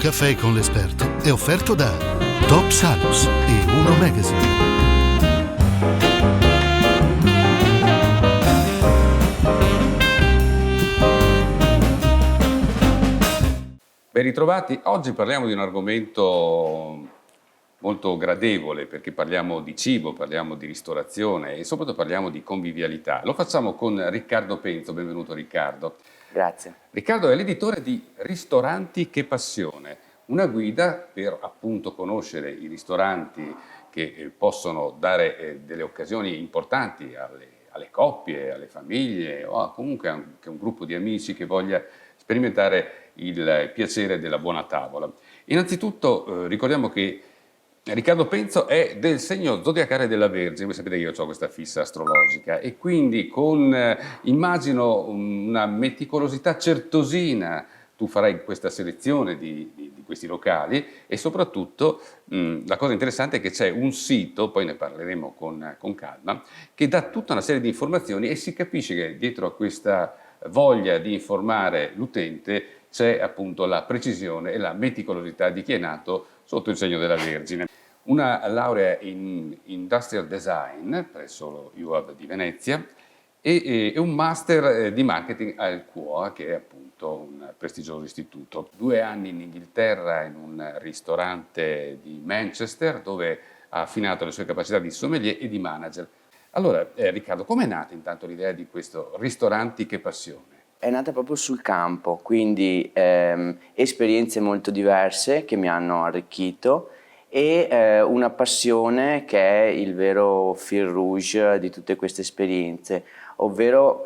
caffè con l'esperto è offerto da Top Salus e Uno Magazine. Ben ritrovati, oggi parliamo di un argomento molto gradevole perché parliamo di cibo, parliamo di ristorazione e soprattutto parliamo di convivialità. Lo facciamo con Riccardo Penzo, benvenuto Riccardo. Grazie. Riccardo è l'editore di Ristoranti che passione, una guida per appunto conoscere i ristoranti che possono dare delle occasioni importanti alle coppie, alle famiglie o comunque anche un gruppo di amici che voglia sperimentare il piacere della buona tavola. Innanzitutto ricordiamo che Riccardo Penzo è del segno zodiacale della Vergine. Voi sapete che io ho questa fissa astrologica e quindi con, immagino, una meticolosità certosina tu farai questa selezione di questi locali e soprattutto la cosa interessante è che c'è un sito, poi ne parleremo con calma, che dà tutta una serie di informazioni e si capisce che dietro a questa voglia di informare l'utente c'è appunto la precisione e la meticolosità di chi è nato sotto il segno della Vergine. Una laurea in Industrial Design presso l'UAV di Venezia e un master di marketing al QOA, che è appunto un prestigioso istituto. 2 anni in Inghilterra in un ristorante di Manchester dove ha affinato le sue capacità di sommelier e di manager. Allora, Riccardo, com'è nata intanto l'idea di questo Ristoranti che passione? È nata proprio sul campo, quindi esperienze molto diverse che mi hanno arricchito e una passione che è il vero fil rouge di tutte queste esperienze, ovvero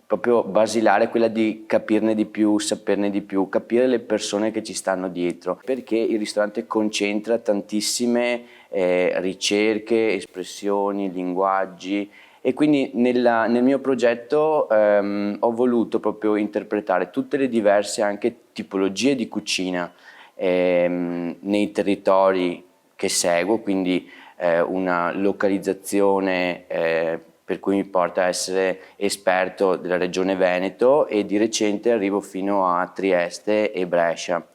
proprio basilare, quella di capirne di più, saperne di più, capire le persone che ci stanno dietro, perché il ristorante concentra tantissime ricerche, espressioni, linguaggi. E quindi nel mio progetto ho voluto proprio interpretare tutte le diverse anche tipologie di cucina nei territori che seguo, quindi una localizzazione per cui mi porta a essere esperto della regione Veneto e di recente arrivo fino a Trieste e Brescia.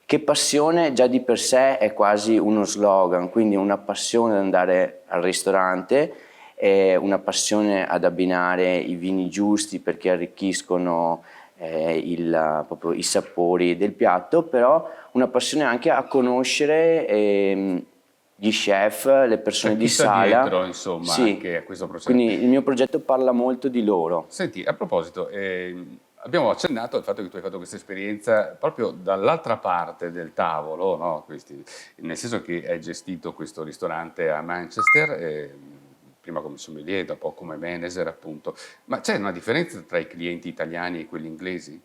Che passione già di per sé è quasi uno slogan, quindi una passione ad andare al ristorante, una passione ad abbinare i vini giusti perché arricchiscono proprio i sapori del piatto, però una passione anche a conoscere gli chef, le persone di sala. Dietro, insomma, sì, anche a questo processo. Quindi il mio progetto parla molto di loro. Senti, a proposito, abbiamo accennato al fatto che tu hai fatto questa esperienza proprio dall'altra parte del tavolo, no? Nel senso che hai gestito questo ristorante a Manchester, prima come sommelier, dopo come manager appunto. Ma c'è una differenza tra i clienti italiani e quelli inglesi?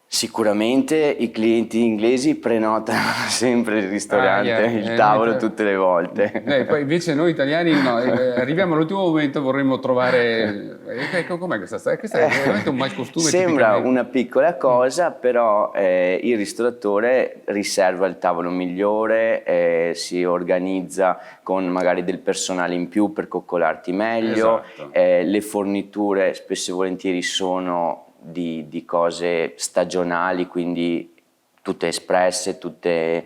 Sicuramente i clienti inglesi prenotano sempre il ristorante, il tavolo tutte le volte. Poi invece noi italiani no, arriviamo all'ultimo momento, vorremmo trovare... com'è questa storia? Questo è veramente un malcostume. Sembra una piccola cosa, però il ristoratore riserva il tavolo migliore, si organizza con magari del personale in più per coccolarti meglio, esatto. Le forniture spesso e volentieri sono di cose stagionali, quindi tutte espresse, cioè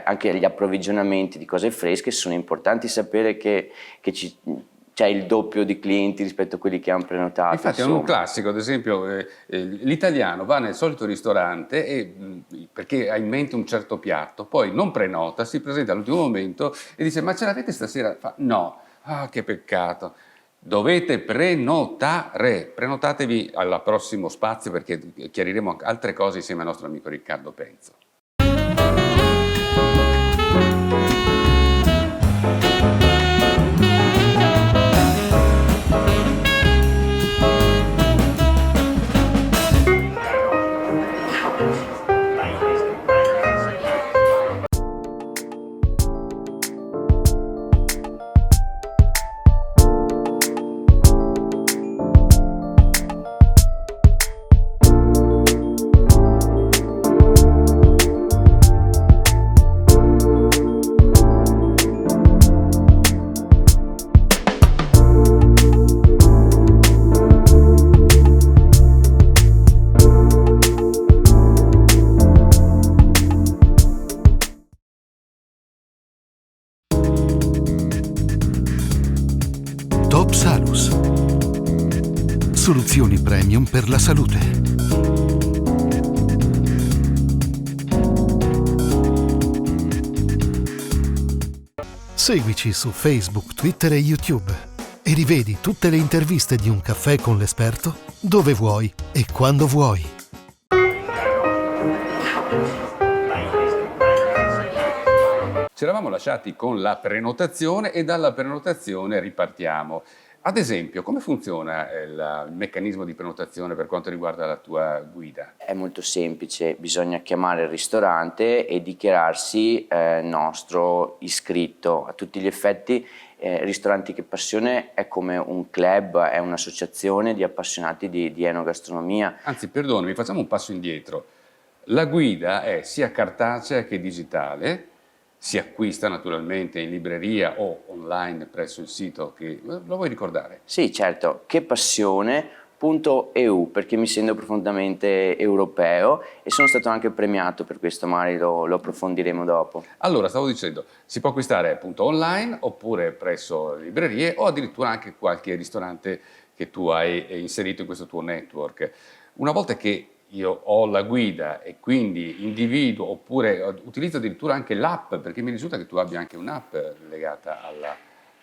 anche gli approvvigionamenti di cose fresche sono importanti, sapere che c'è il doppio di clienti rispetto a quelli che hanno prenotato. Infatti insomma. È un classico, ad esempio l'italiano va nel solito ristorante perché ha in mente un certo piatto, poi non prenota, si presenta all'ultimo momento e dice ma ce l'avete stasera? Fa, no, che peccato. Dovete prenotare, prenotatevi al prossimo spazio perché chiariremo altre cose insieme al nostro amico Riccardo Penzo. soluzioni premium per la salute. Seguici su Facebook, Twitter e YouTube e rivedi tutte le interviste di Un caffè con l'esperto dove vuoi e quando vuoi. Ci eravamo lasciati con la prenotazione e dalla prenotazione ripartiamo. Ad esempio, come funziona il meccanismo di prenotazione per quanto riguarda la tua guida? È molto semplice, bisogna chiamare il ristorante e dichiararsi nostro iscritto. A tutti gli effetti Ristoranti che Passione è come un club, è un'associazione di appassionati di enogastronomia. Anzi, perdonami, facciamo un passo indietro. La guida è sia cartacea che digitale, si acquista naturalmente in libreria o online presso il sito lo vuoi ricordare? Sì, certo, chepassione.eu, perché mi sento profondamente europeo e sono stato anche premiato per questo, magari lo approfondiremo dopo. Allora, stavo dicendo, si può acquistare appunto online oppure presso le librerie o addirittura anche qualche ristorante che tu hai inserito in questo tuo network. Una volta che io ho la guida e quindi individuo oppure utilizzo addirittura anche l'app, perché mi risulta che tu abbia anche un'app legata alla...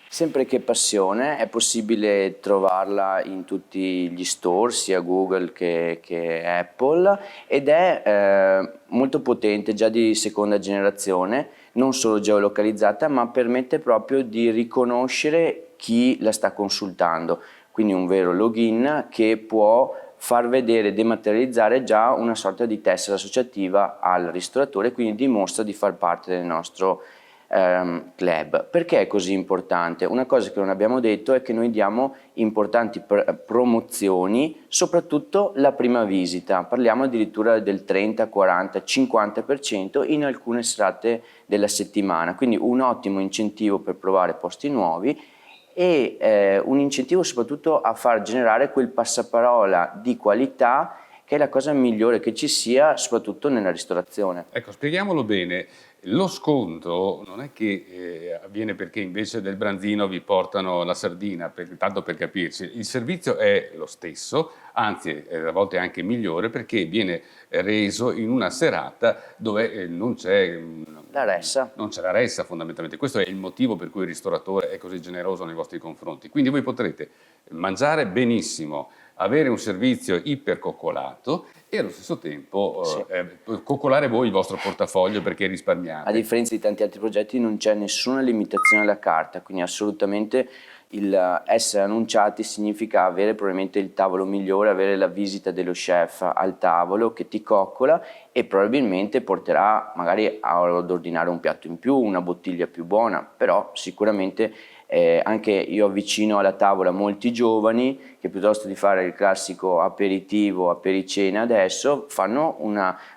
Sempre Che Passione, è possibile trovarla in tutti gli store, sia Google che Apple, ed è molto potente, già di seconda generazione, non solo geolocalizzata, ma permette proprio di riconoscere chi la sta consultando, quindi un vero login che può far vedere e dematerializzare già una sorta di tessera associativa al ristoratore, quindi dimostra di far parte del nostro club. Perché è così importante? Una cosa che non abbiamo detto è che noi diamo importanti promozioni, soprattutto la prima visita, parliamo addirittura del 30, 40, 50% in alcune serate della settimana, quindi un ottimo incentivo per provare posti nuovi e un incentivo soprattutto a far generare quel passaparola di qualità che è la cosa migliore che ci sia, soprattutto nella ristorazione. Ecco, spieghiamolo bene. Lo sconto non è che avviene perché invece del branzino vi portano la sardina, tanto per capirci. Il servizio è lo stesso, anzi a volte anche migliore, perché viene reso in una serata dove non c'è la ressa. Non c'è la ressa fondamentalmente. Questo è il motivo per cui il ristoratore è così generoso nei vostri confronti. Quindi voi potrete mangiare benissimo, avere un servizio ipercoccolato e allo stesso tempo coccolare voi il vostro portafoglio perché risparmiate. A differenza di tanti altri progetti non c'è nessuna limitazione alla carta, quindi assolutamente il essere annunciati significa avere probabilmente il tavolo migliore, avere la visita dello chef al tavolo che ti coccola e probabilmente porterà magari ad ordinare un piatto in più, una bottiglia più buona, però sicuramente anche io avvicino alla tavola molti giovani che piuttosto di fare il classico aperitivo, apericena adesso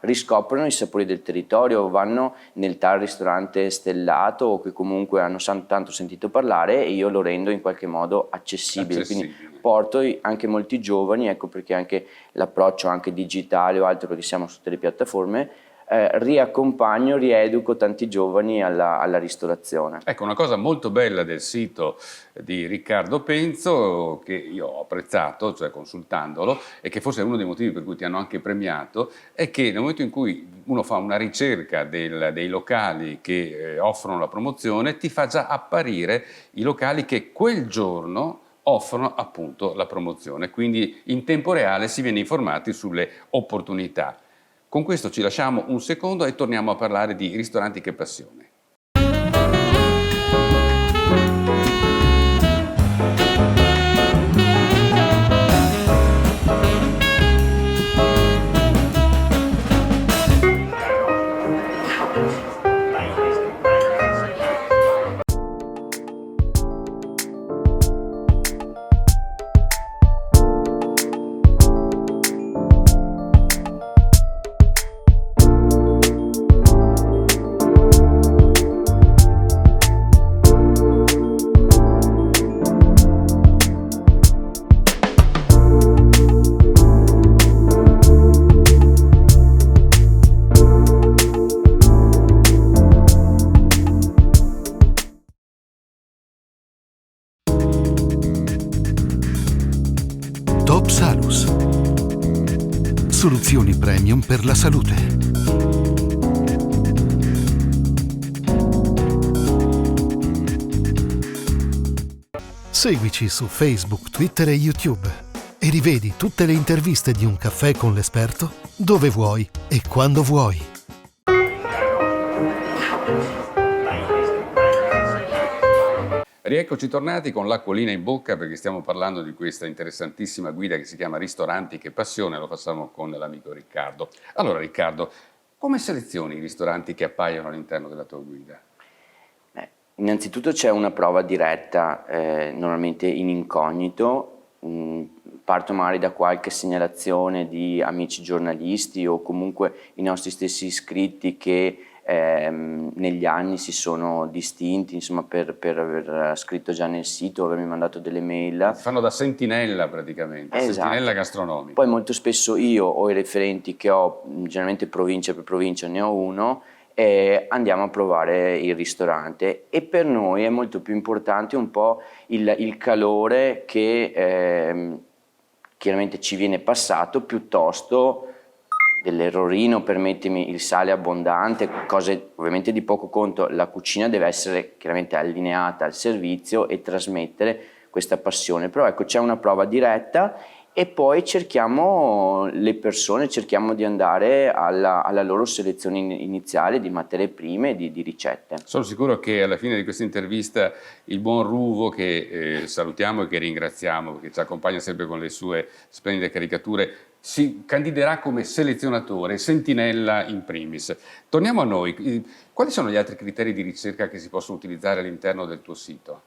riscoprono i sapori del territorio, vanno nel tal ristorante stellato o che comunque hanno tanto sentito parlare e io lo rendo in qualche modo accessibile. Quindi porto anche molti giovani, ecco perché anche l'approccio anche digitale o altro, perché siamo su tutte le piattaforme, riaccompagno, rieduco tanti giovani alla ristorazione. Ecco, una cosa molto bella del sito di Riccardo Penzo che io ho apprezzato, cioè consultandolo, e che forse è uno dei motivi per cui ti hanno anche premiato, è che nel momento in cui uno fa una ricerca dei locali che offrono la promozione, ti fa già apparire i locali che quel giorno offrono appunto la promozione, quindi in tempo reale si viene informati sulle opportunità. Con questo ci lasciamo un secondo e torniamo a parlare di Ristoranti Che Passione. Soluzioni premium per la salute. Seguici su Facebook, Twitter e YouTube e rivedi tutte le interviste di Un caffè con l'esperto dove vuoi e quando vuoi. Rieccoci tornati con l'acquolina in bocca perché stiamo parlando di questa interessantissima guida che si chiama Ristoranti che passione, lo facciamo con l'amico Riccardo. Allora Riccardo, come selezioni i ristoranti che appaiono all'interno della tua guida? Innanzitutto c'è una prova diretta, normalmente in incognito, parto magari da qualche segnalazione di amici giornalisti o comunque i nostri stessi iscritti che negli anni si sono distinti, insomma, per aver scritto già nel sito, avermi mandato delle mail. Fanno da sentinella praticamente, esatto. Sentinella gastronomica. Poi molto spesso io o i referenti che ho, generalmente provincia per provincia ne ho uno, e andiamo a provare il ristorante e per noi è molto più importante un po' il calore che chiaramente ci viene passato piuttosto dell'errorino, permettimi, il sale abbondante, cose ovviamente di poco conto. La cucina deve essere chiaramente allineata al servizio e trasmettere questa passione, però ecco c'è una prova diretta e poi cerchiamo le persone, cerchiamo di andare alla loro selezione iniziale di materie prime e di ricette. Sono sicuro che alla fine di questa intervista il buon Ruvo, che salutiamo e che ringraziamo perché ci accompagna sempre con le sue splendide caricature, si candiderà come selezionatore, sentinella in primis. Torniamo a noi, quali sono gli altri criteri di ricerca che si possono utilizzare all'interno del tuo sito?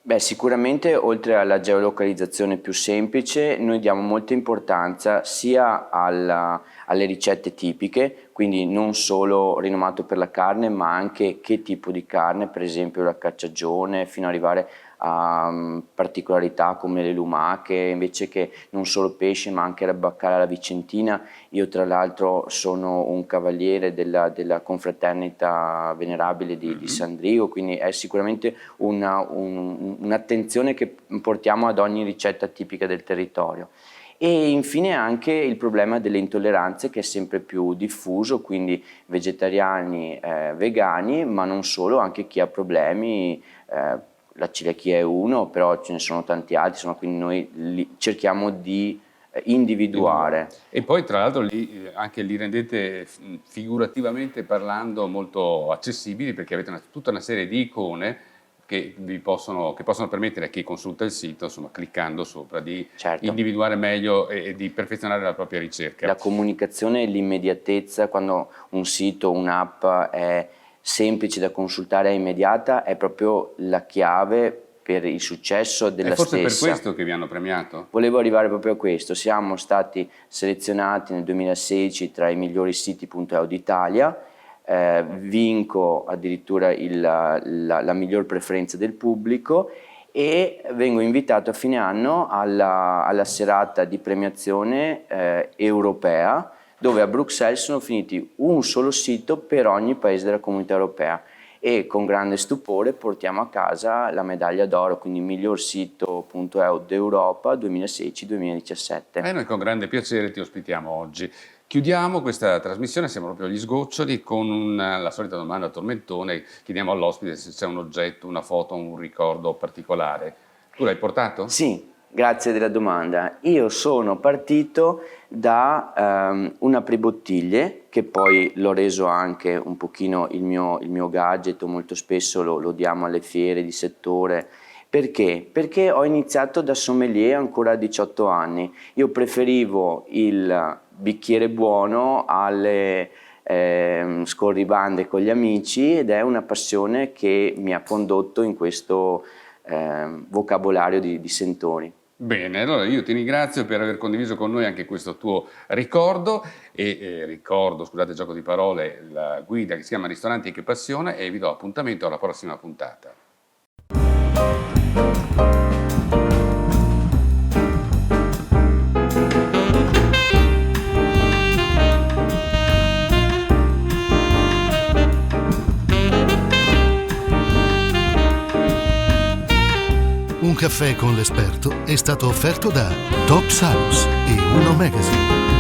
Beh, sicuramente oltre alla geolocalizzazione più semplice, noi diamo molta importanza sia alle ricette tipiche, quindi non solo rinomato per la carne, ma anche che tipo di carne, per esempio la cacciagione, fino ad arrivare a particolarità come le lumache, invece che non solo pesce ma anche la baccala alla vicentina. Io tra l'altro sono un cavaliere della confraternita venerabile di Sandrigo, quindi è sicuramente un'attenzione che portiamo ad ogni ricetta tipica del territorio. E infine anche il problema delle intolleranze, che è sempre più diffuso, quindi vegetariani, vegani, ma non solo, anche chi ha problemi. La celiachia è uno, però ce ne sono tanti altri, quindi noi cerchiamo di individuare. E poi tra l'altro anche li rendete figurativamente parlando molto accessibili, perché avete tutta una serie di icone che possono permettere a chi consulta il sito, insomma, cliccando sopra, di individuare meglio e di perfezionare la propria ricerca. La comunicazione e l'immediatezza, quando un sito, un'app è semplice da consultare e immediata, è proprio la chiave per il successo della stessa. È forse per questo che vi hanno premiato? Volevo arrivare proprio a questo. Siamo stati selezionati nel 2016 tra i migliori siti.eu d'Italia, vinco addirittura la miglior preferenza del pubblico e vengo invitato a fine anno alla serata di premiazione europea, dove a Bruxelles sono finiti un solo sito per ogni paese della Comunità Europea e con grande stupore portiamo a casa la medaglia d'oro, quindi miglior sito.eu d'Europa 2016-2017. Noi con grande piacere ti ospitiamo oggi. Chiudiamo questa trasmissione, siamo proprio agli sgoccioli, con la solita domanda a tormentone. Chiediamo all'ospite se c'è un oggetto, una foto, un ricordo particolare. Tu l'hai portato? Sì. Grazie della domanda. Io sono partito da un apribottiglie, che poi l'ho reso anche un pochino il mio gadget, molto spesso lo diamo alle fiere di settore. Perché? Perché ho iniziato da sommelier ancora a 18 anni. Io preferivo il bicchiere buono alle scorribande con gli amici ed è una passione che mi ha condotto in questo vocabolario di sentori. Bene, allora io ti ringrazio per aver condiviso con noi anche questo tuo ricordo ricordo, scusate gioco di parole, la guida che si chiama Ristoranti che passione e vi do appuntamento alla prossima puntata. Un caffè con l'esperto è stato offerto da Top Salus e Uno Magazine.